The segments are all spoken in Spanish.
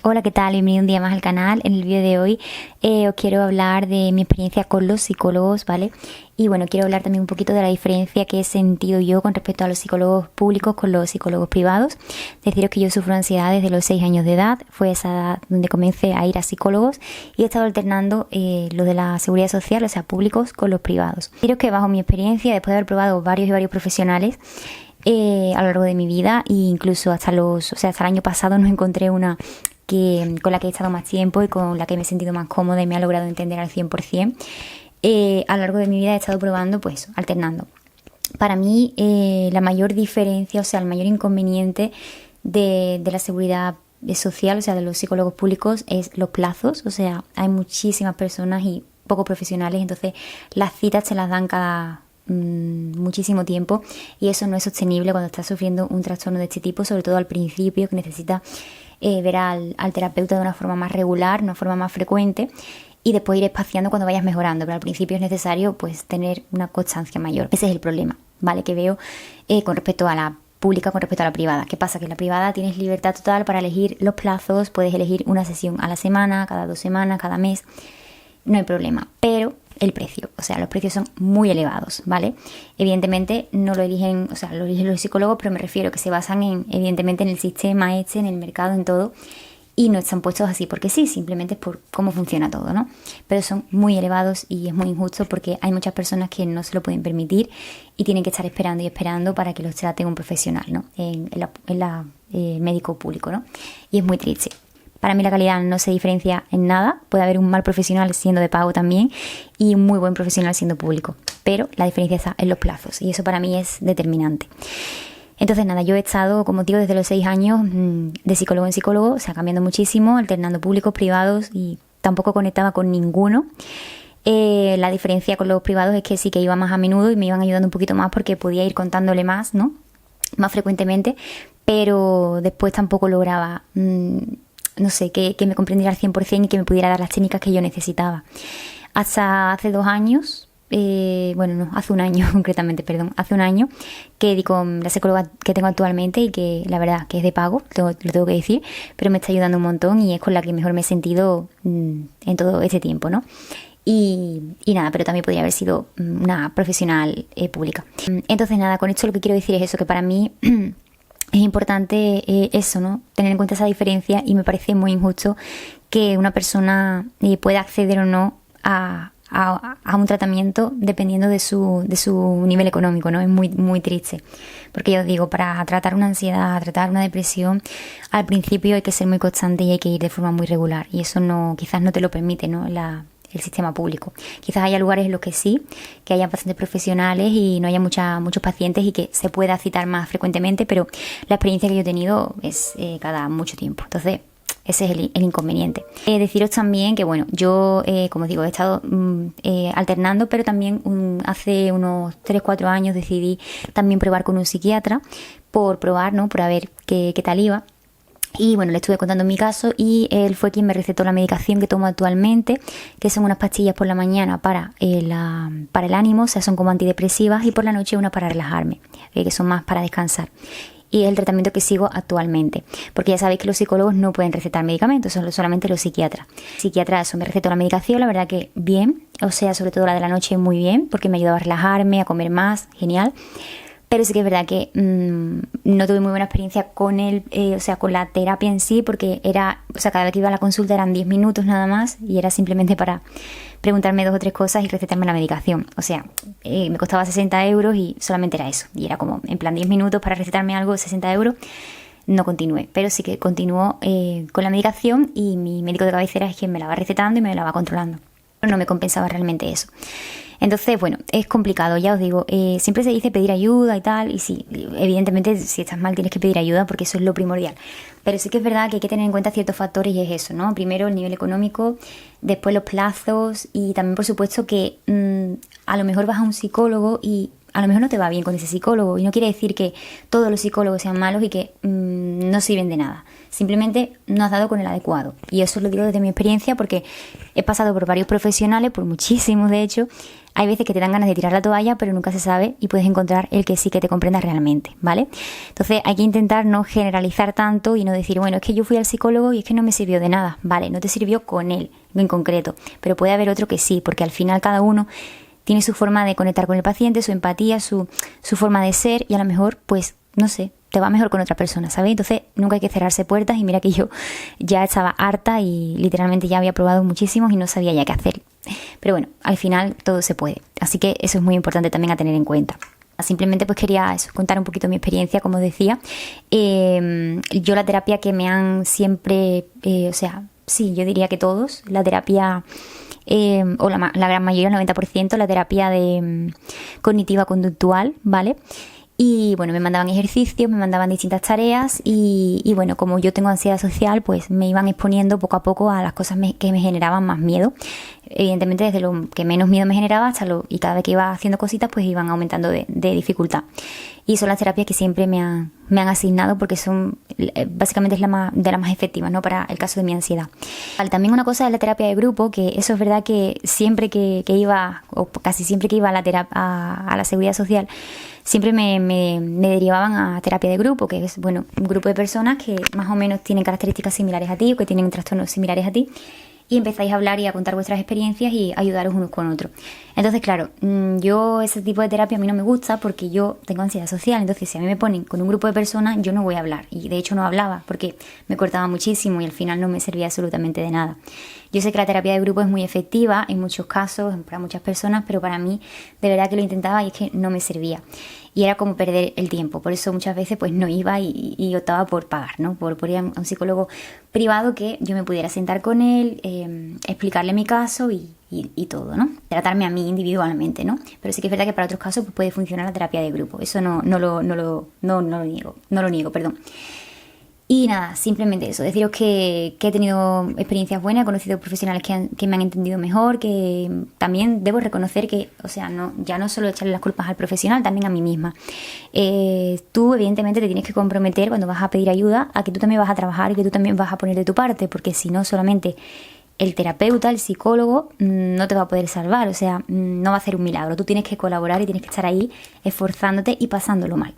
Hola, ¿qué tal? Bienvenido un día más al canal. En el vídeo de hoy os quiero hablar de mi experiencia con los psicólogos, ¿vale? Y bueno, quiero hablar también un poquito de la diferencia que he sentido yo con respecto a los psicólogos públicos con los psicólogos privados. Deciros que yo sufro ansiedad desde los 6 años de edad, fue esa edad donde comencé a ir a psicólogos y he estado alternando lo de la seguridad social, o sea, públicos con los privados. Deciros que bajo mi experiencia, después de haber probado varios profesionales, a lo largo de mi vida e incluso hasta el año pasado no encontré una con la que he estado más tiempo y con la que me he sentido más cómoda y me ha logrado entender al 100%. A lo largo de mi vida he estado probando, pues, alternando. Para mí, la mayor diferencia, o sea, el mayor inconveniente de la seguridad social, o sea, de los psicólogos públicos, es los plazos. O sea, hay muchísimas personas y poco profesionales, entonces las citas se las dan cada muchísimo tiempo y eso no es sostenible cuando estás sufriendo un trastorno de este tipo, sobre todo al principio, que necesitas ver al terapeuta de una forma más regular, una forma más frecuente, y después ir espaciando cuando vayas mejorando, pero al principio es necesario pues tener una constancia mayor. Ese es el problema, ¿vale? Que veo con respecto a la pública, con respecto a la privada. ¿Qué pasa? Que en la privada tienes libertad total para elegir los plazos, puedes elegir una sesión a la semana, cada 2 semanas, cada mes, no hay problema, pero el precio, o sea, los precios son muy elevados, ¿vale? Evidentemente no lo eligen, o sea, lo eligen los psicólogos, pero me refiero que se basan evidentemente en el sistema en el mercado, en todo, y no están puestos así porque sí, simplemente es por cómo funciona todo, ¿no? Pero son muy elevados y es muy injusto porque hay muchas personas que no se lo pueden permitir y tienen que estar esperando y esperando para que los trate un profesional, ¿no? Médico público, ¿no? Y es muy triste. Para mí la calidad no se diferencia en nada. Puede haber un mal profesional siendo de pago también y un muy buen profesional siendo público. Pero la diferencia está en los plazos y eso para mí es determinante. Entonces nada, yo he estado, como digo, desde los 6 años de psicólogo en psicólogo, o sea, cambiando muchísimo, alternando públicos, privados y tampoco conectaba con ninguno. La diferencia con los privados es que sí que iba más a menudo y me iban ayudando un poquito más porque podía ir contándole más, ¿no? Más frecuentemente, pero después tampoco lograba no sé, que me comprendiera al 100% y que me pudiera dar las técnicas que yo necesitaba. Hasta hace 2 años, hace un año concretamente, hace un año que di con la psicóloga que tengo actualmente y que la verdad que es de pago, lo tengo que decir, pero me está ayudando un montón y es con la que mejor me he sentido en todo este tiempo, ¿no? Y nada, pero también podría haber sido una profesional pública. Entonces nada, con esto lo que quiero decir es eso, que para mí es importante eso, ¿no? Tener en cuenta esa diferencia y me parece muy injusto que una persona pueda acceder o no a un tratamiento dependiendo de su nivel económico, ¿no? Es muy triste. Porque yo os digo, para tratar una ansiedad, tratar una depresión, al principio hay que ser muy constante y hay que ir de forma muy regular. Y eso quizás no te lo permite, ¿no? El sistema público. Quizás haya lugares en los que sí, que haya pacientes profesionales y no haya muchos pacientes y que se pueda citar más frecuentemente, pero la experiencia que yo he tenido es cada mucho tiempo. Entonces, ese es el inconveniente. Deciros también que, bueno, yo, como digo, he estado alternando, pero también hace unos 3-4 años decidí también probar con un psiquiatra por probar, ¿no? Por ver qué tal iba. Y bueno, le estuve contando mi caso y él fue quien me recetó la medicación que tomo actualmente, que son unas pastillas por la mañana para el ánimo, o sea, son como antidepresivas, y por la noche una para relajarme, que son más para descansar. Y es el tratamiento que sigo actualmente, porque ya sabéis que los psicólogos no pueden recetar medicamentos, son solamente los psiquiatras. Psiquiatra, eso me recetó la medicación, la verdad que bien, o sea, sobre todo la de la noche muy bien, porque me ayudaba a relajarme, a comer más, genial. Pero sí que es verdad que no tuve muy buena experiencia con con la terapia en sí, porque cada vez que iba a la consulta eran 10 minutos nada más y era simplemente para preguntarme 2 o 3 cosas y recetarme la medicación. O sea, me costaba 60 euros y solamente era eso. Y era como, en plan, 10 minutos para recetarme algo, 60 euros. No continué, pero sí que continuó con la medicación y mi médico de cabecera es quien me la va recetando y me la va controlando. Pero no me compensaba realmente eso. Entonces, bueno, es complicado, ya os digo, siempre se dice pedir ayuda y tal, y sí, evidentemente si estás mal tienes que pedir ayuda porque eso es lo primordial, pero sí que es verdad que hay que tener en cuenta ciertos factores y es eso, ¿no? Primero el nivel económico, después los plazos y también por supuesto que a lo mejor vas a un psicólogo y a lo mejor no te va bien con ese psicólogo y no quiere decir que todos los psicólogos sean malos y que no sirven de nada. Simplemente no has dado con el adecuado. Y eso lo digo desde mi experiencia porque he pasado por varios profesionales, por muchísimos de hecho, hay veces que te dan ganas de tirar la toalla, pero nunca se sabe y puedes encontrar el que sí que te comprenda realmente, ¿vale? Entonces hay que intentar no generalizar tanto y no decir, bueno, es que yo fui al psicólogo y es que no me sirvió de nada, ¿vale? No te sirvió con él en concreto, pero puede haber otro que sí, porque al final cada uno tiene su forma de conectar con el paciente, su empatía, su forma de ser, y a lo mejor, pues, no sé, te va mejor con otra persona, ¿sabes? Entonces nunca hay que cerrarse puertas, y mira que yo ya estaba harta y literalmente ya había probado muchísimos y no sabía ya qué hacer. Pero bueno, al final todo se puede, así que eso es muy importante también a tener en cuenta. Simplemente pues quería eso, contar un poquito mi experiencia, como decía. Yo la terapia que me han siempre, o sea, sí, yo diría que todos, la terapia... o la gran mayoría, el 90%, la terapia de cognitiva conductual, ¿vale? Y bueno, me mandaban ejercicios, me mandaban distintas tareas y bueno, como yo tengo ansiedad social, pues me iban exponiendo poco a poco a las cosas que me generaban más miedo. Evidentemente desde lo que menos miedo me generaba y cada vez que iba haciendo cositas, pues iban aumentando de dificultad. Y son las terapias que siempre me han asignado, porque son básicamente es de las más efectivas, ¿no?, para el caso de mi ansiedad. Vale, también una cosa es la terapia de grupo, que eso es verdad que siempre que iba, o casi siempre que iba a la seguridad social, siempre me derivaban a terapia de grupo, que es, bueno, un grupo de personas que más o menos tienen características similares a ti o que tienen trastornos similares a ti, y empezáis a hablar y a contar vuestras experiencias y ayudaros unos con otros. Entonces, claro, yo ese tipo de terapia a mí no me gusta porque yo tengo ansiedad social. Entonces, si a mí me ponen con un grupo de personas, yo no voy a hablar. Y de hecho no hablaba porque me cortaba muchísimo y al final no me servía absolutamente de nada. Yo sé que la terapia de grupo es muy efectiva en muchos casos, para muchas personas, pero para mí de verdad que lo intentaba y es que no me servía. Y era como perder el tiempo. Por eso muchas veces pues no iba y optaba por pagar, ¿no? Por ir a un psicólogo privado que yo me pudiera sentar con él, explicarle mi caso y todo, ¿no? Tratarme a mí individualmente, ¿no? Pero sí que es verdad que para otros casos pues, puede funcionar la terapia de grupo. Eso no lo niego, perdón. Y nada, simplemente eso, deciros que he tenido experiencias buenas, he conocido profesionales que me han entendido mejor, que también debo reconocer que, o sea, ya no solo echarle las culpas al profesional, también a mí misma. Tú evidentemente te tienes que comprometer cuando vas a pedir ayuda a que tú también vas a trabajar y que tú también vas a poner de tu parte, porque si no, solamente el terapeuta, el psicólogo, no te va a poder salvar, o sea, no va a hacer un milagro. Tú tienes que colaborar y tienes que estar ahí esforzándote y pasándolo mal.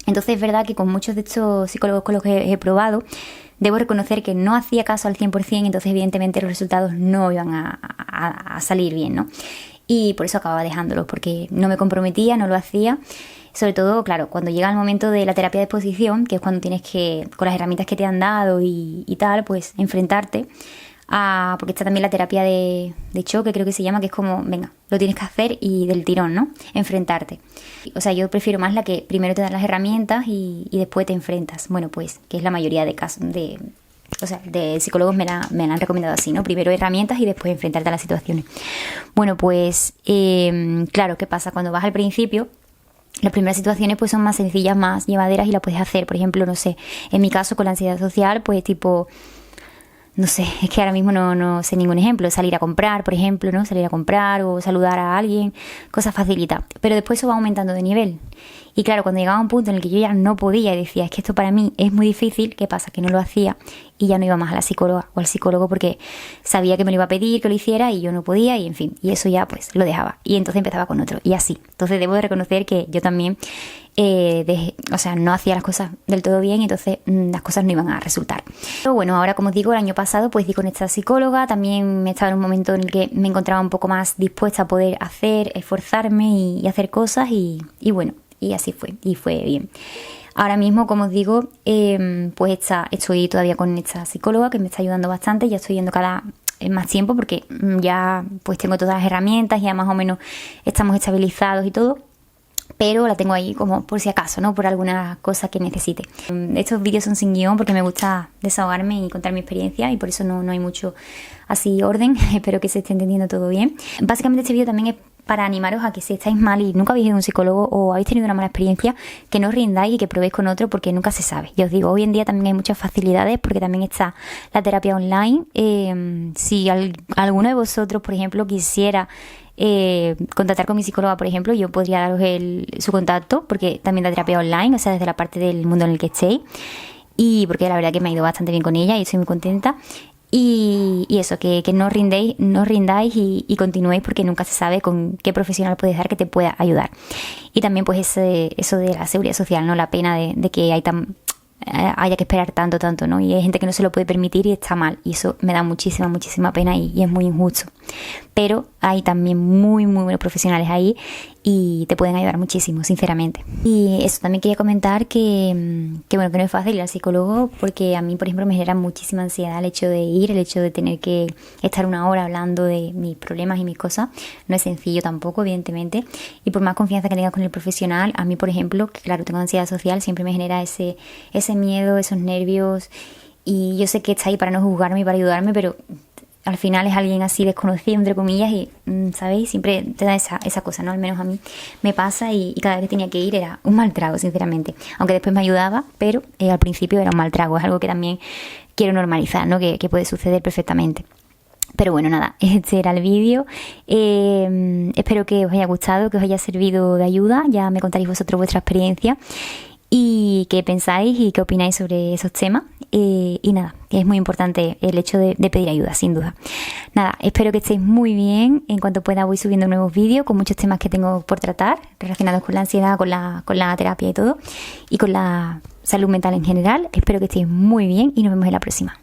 Entonces es verdad que con muchos de estos psicólogos con los que he probado, debo reconocer que no hacía caso al 100%, entonces evidentemente los resultados no iban a salir bien, ¿no? Y por eso acababa dejándolos, porque no me comprometía, no lo hacía. Sobre todo, claro, cuando llega el momento de la terapia de exposición, que es cuando tienes que, con las herramientas que te han dado y tal, pues enfrentarte porque está también la terapia de choque, creo que se llama, que es como, venga, lo tienes que hacer y del tirón, ¿no? Enfrentarte. O sea, yo prefiero más la que primero te dan las herramientas y después te enfrentas. Bueno, pues, que es la mayoría de casos de psicólogos me la han recomendado así, ¿no? Primero herramientas y después enfrentarte a las situaciones. Bueno, pues, claro, ¿qué pasa? Cuando vas al principio, las primeras situaciones pues son más sencillas, más llevaderas y las puedes hacer. Por ejemplo, no sé, en mi caso con la ansiedad social, pues tipo... No sé, es que ahora mismo no sé ningún ejemplo. Salir a comprar, por ejemplo, ¿no? Salir a comprar o saludar a alguien, cosas facilitas. Pero después eso va aumentando de nivel. Y claro, cuando llegaba a un punto en el que yo ya no podía y decía, es que esto para mí es muy difícil, ¿qué pasa? Que no lo hacía y ya no iba más a la psicóloga o al psicólogo porque sabía que me lo iba a pedir que lo hiciera y yo no podía y en fin, y eso ya pues lo dejaba. Y entonces empezaba con otro y así. Entonces debo de reconocer que yo también no hacía las cosas del todo bien y entonces las cosas no iban a resultar. Pero bueno, ahora como os digo, el año pasado pues di con esta psicóloga, también me estaba en un momento en el que me encontraba un poco más dispuesta a poder esforzarme y hacer cosas y bueno, y así fue, y fue bien. Ahora mismo, como os digo, pues estoy todavía con esta psicóloga que me está ayudando bastante, ya estoy yendo cada más tiempo porque ya pues tengo todas las herramientas, ya más o menos estamos estabilizados y todo. Pero la tengo ahí como por si acaso, ¿no? Por alguna cosa que necesite. Estos vídeos son sin guión porque me gusta desahogarme y contar mi experiencia y por eso no hay mucho así orden. Espero que se esté entendiendo todo bien. Básicamente este vídeo también es para animaros a que si estáis mal y nunca habéis ido a un psicólogo o habéis tenido una mala experiencia, que no os rindáis y que probéis con otro porque nunca se sabe. Ya os digo, hoy en día también hay muchas facilidades porque también está la terapia online. Si alguno de vosotros, por ejemplo, quisiera contactar con mi psicóloga, por ejemplo, yo podría daros su contacto porque también da terapia online, o sea, desde la parte del mundo en el que estéis, y porque la verdad que me ha ido bastante bien con ella y estoy muy contenta. Y eso, que no rindáis y continuéis, porque nunca se sabe con qué profesional puedes dar que te pueda ayudar. Y también pues eso de la seguridad social, ¿no? La pena de que haya que esperar tanto, ¿no? Y hay gente que no se lo puede permitir y está mal. Y eso me da muchísima pena y es muy injusto. Pero hay también muy buenos profesionales ahí y te pueden ayudar muchísimo, sinceramente. Y eso, también quería comentar que bueno, que no es fácil ir al psicólogo, porque a mí, por ejemplo, me genera muchísima ansiedad el hecho de ir, el hecho de tener que estar una hora hablando de mis problemas y mis cosas. No es sencillo tampoco, evidentemente. Y por más confianza que tengas con el profesional, a mí, por ejemplo, que claro, tengo ansiedad social, siempre me genera ese miedo, esos nervios. Y yo sé que está ahí para no juzgarme y para ayudarme, pero al final es alguien así desconocido, entre comillas, y, ¿sabéis? Siempre te da esa cosa, ¿no? Al menos a mí me pasa y cada vez que tenía que ir era un mal trago, sinceramente. Aunque después me ayudaba, pero al principio era un mal trago. Es algo que también quiero normalizar, ¿no? Que puede suceder perfectamente. Pero bueno, nada, este era el vídeo. Espero que os haya gustado, que os haya servido de ayuda. Ya me contaréis vosotros vuestra experiencia y qué pensáis y qué opináis sobre esos temas. Y nada, es muy importante el hecho de pedir ayuda, sin duda. Nada, espero que estéis muy bien. En cuanto pueda voy subiendo nuevos vídeos con muchos temas que tengo por tratar, relacionados con la ansiedad, con la terapia y todo, y con la salud mental en general. Espero que estéis muy bien y nos vemos en la próxima.